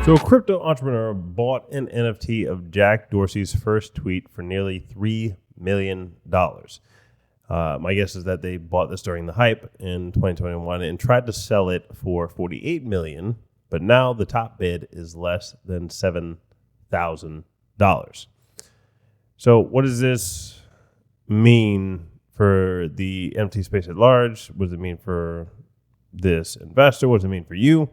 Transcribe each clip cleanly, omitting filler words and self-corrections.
So a crypto entrepreneur bought an NFT of Jack Dorsey's first tweet for nearly $3 million. My guess is that they bought this during the hype in 2021 and tried to sell it for $48 million, but now the top bid is less than $7,000. So what does this mean for the NFT space at large? What does it mean for this investor? What does it mean for you?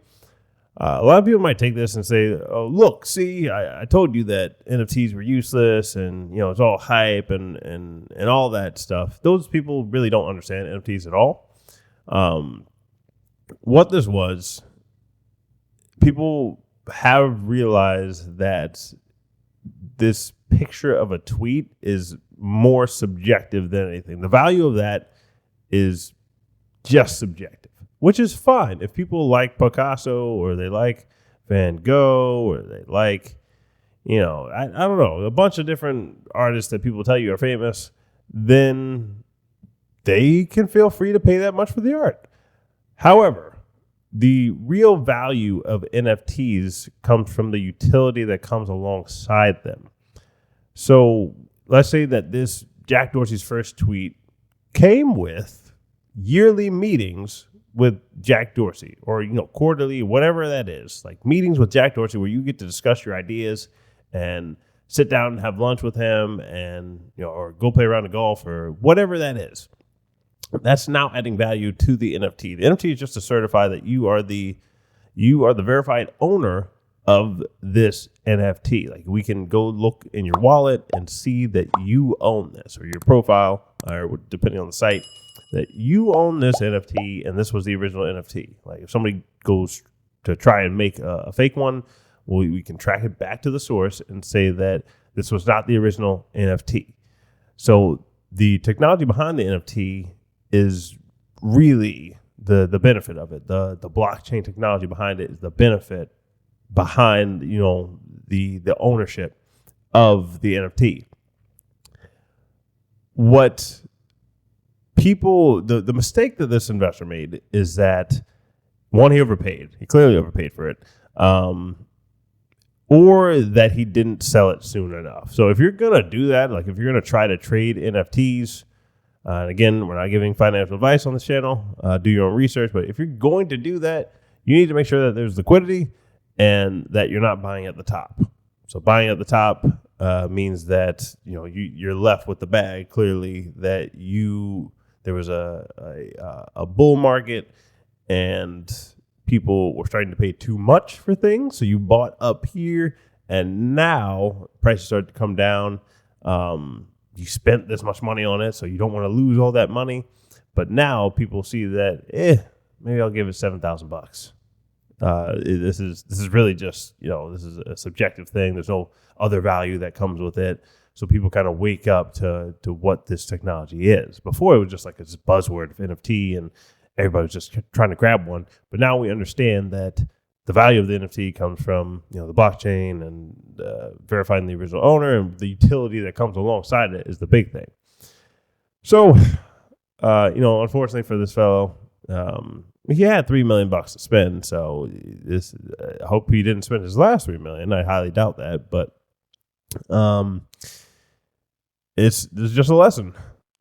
A lot of people might take this and say, "Oh, look, see, I told you that NFTs were useless, and it's all hype and all that stuff." Those people really don't understand NFTs at all. What this was, people have realized that this picture of a tweet is more subjective than anything. The value of that is just subjective, which is fine. If people like Picasso or they like Van Gogh or they like, I don't know, a bunch of different artists that people tell you are famous, then they can feel free to pay that much for the art. However, the real value of NFTs comes from the utility that comes alongside them. So let's say that this Jack Dorsey's first tweet came with yearly meetings with Jack Dorsey, or quarterly, whatever that is, like meetings with Jack Dorsey where you get to discuss your ideas and sit down and have lunch with him, and or go play around the golf or whatever that is. That's now adding value to the NFT. The NFT is just to certify that you are the verified owner of this NFT. Like, we can go look in your wallet and see that you own this, or your profile, or depending on the site, that you own this NFT and this was the original NFT. Like, if somebody goes to try and make a fake one, well, we can track it back to the source and say that this was not the original NFT. So the technology behind the NFT is really the benefit of it. The blockchain technology behind it is the benefit behind the ownership of the NFT. What people, the mistake that this investor made is that, one, he overpaid. He clearly overpaid for it, or that he didn't sell it soon enough. So if you're gonna do that, like if you're gonna try to trade NFTs, and again, we're not giving financial advice on this channel. Do your own research. But if you're going to do that, you need to make sure that there's liquidity and that you're not buying at the top. So buying at the top means that you're left with the bag. Clearly, that there was a bull market and people were starting to pay too much for things. So you bought up here, and now prices started to come down. You spent this much money on it, so you don't want to lose all that money. But now people see that, maybe I'll give it $7,000. This is really just, this is a subjective thing. There's no other value that comes with it. So people kind of wake up to what this technology is. Before, it was just like this buzzword of NFT and everybody was just trying to grab one. But now we understand that the value of the NFT comes from the blockchain and verifying the original owner, and the utility that comes alongside it is the big thing. So, unfortunately for this fellow, he had $3 million to spend. So I hope he didn't spend his last $3 million. I highly doubt that, but this is just a lesson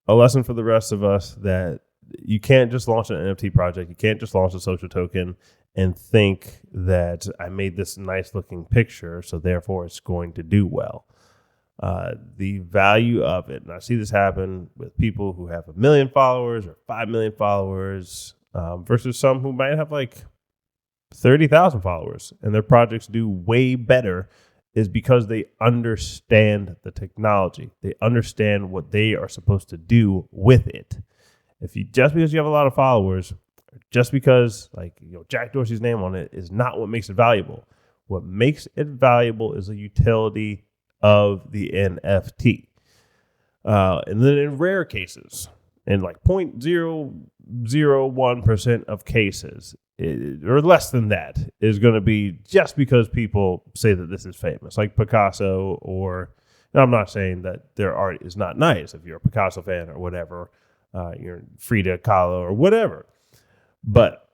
for the rest of us, that you can't just launch an NFT project. You can't just launch a social token and think that I made this nice looking picture, so therefore it's going to do well. The value of it, and I see this happen with people who have 1 million followers or 5 million followers, versus some who might have like 30,000 followers and their projects do way better, is because they understand the technology. They understand what they are supposed to do with it. Just because you have a lot of followers, just because Jack Dorsey's name on it, is not what makes it valuable. What makes it valuable is the utility of the NFT. And then in rare cases, in like 0.001% of cases, or less than that, is going to be just because people say that this is famous, like Picasso. Or, and I'm not saying that their art is not nice. If you're a Picasso fan or whatever, you're Frida Kahlo or whatever, but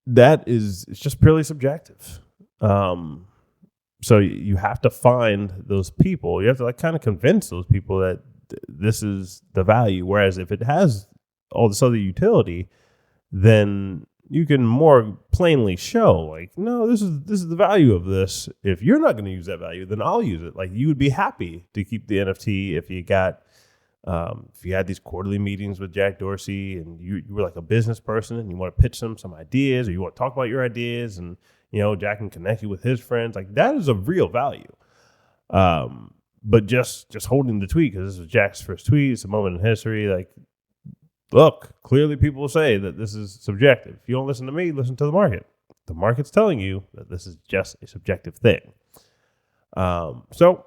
it's just purely subjective. So you have to find those people. You have to like kind of convince those people that this is the value. Whereas if it has all this other utility, then you can more plainly show like, no, this is the value of this. If you're not going to use that value, then I'll use it. Like you would be happy to keep the NFT if you got if you had these quarterly meetings with Jack Dorsey and you were like a business person and you want to pitch them some ideas or you want to talk about your ideas and, you know, Jack can connect you with his friends. Like that is of real value. But just holding the tweet, because this was Jack's first tweet, it's a moment in history. Like, look, clearly people will say that this is subjective. If you don't listen to me, listen to the market. The market's telling you that this is just a subjective thing. So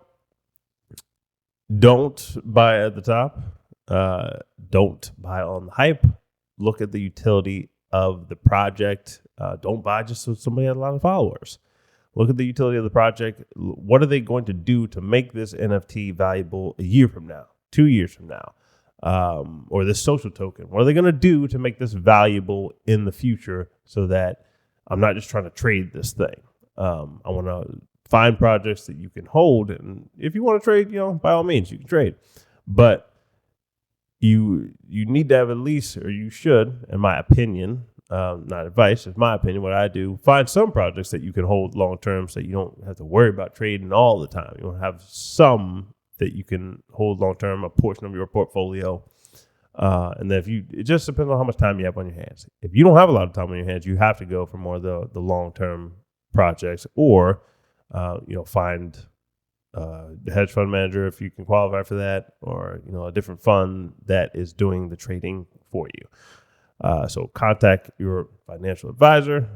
don't buy at the top. Don't buy on the hype. Look at the utility of the project. Don't buy just so somebody has a lot of followers. Look at the utility of the project. What are they going to do to make this NFT valuable a year from now, 2 years from now, or this social token? What are they going to do to make this valuable in the future so that I'm not just trying to trade this thing? I want to find projects that you can hold. And if you want to trade, you know, by all means, you can trade. But you need to have at least, or you should, in my opinion, not advice, it's my opinion, what I do, find some projects that you can hold long term so you don't have to worry about trading all the time. You want to have some that you can hold long term, a portion of your portfolio. And then it just depends on how much time you have on your hands. If you don't have a lot of time on your hands, you have to go for more of the long term projects, or find the hedge fund manager if you can qualify for that, or a different fund that is doing the trading for you. So contact your financial advisor.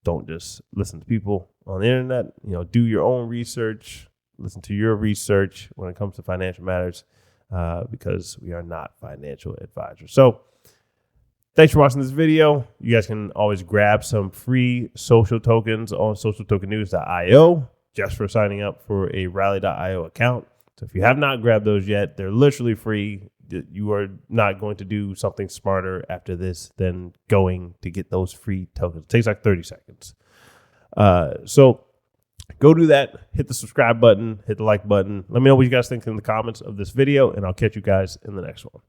Don't just listen to people on the internet. Do your own research. Listen to your research when it comes to financial matters, because we are not financial advisors. So thanks for watching this video. You guys can always grab some free social tokens on socialtokennews.io just for signing up for a rally.io account. So if you have not grabbed those yet, they're literally free. You are not going to do something smarter after this than going to get those free tokens. It takes like 30 seconds. So go do that. Hit the subscribe button. Hit the like button. Let me know what you guys think in the comments of this video, and I'll catch you guys in the next one.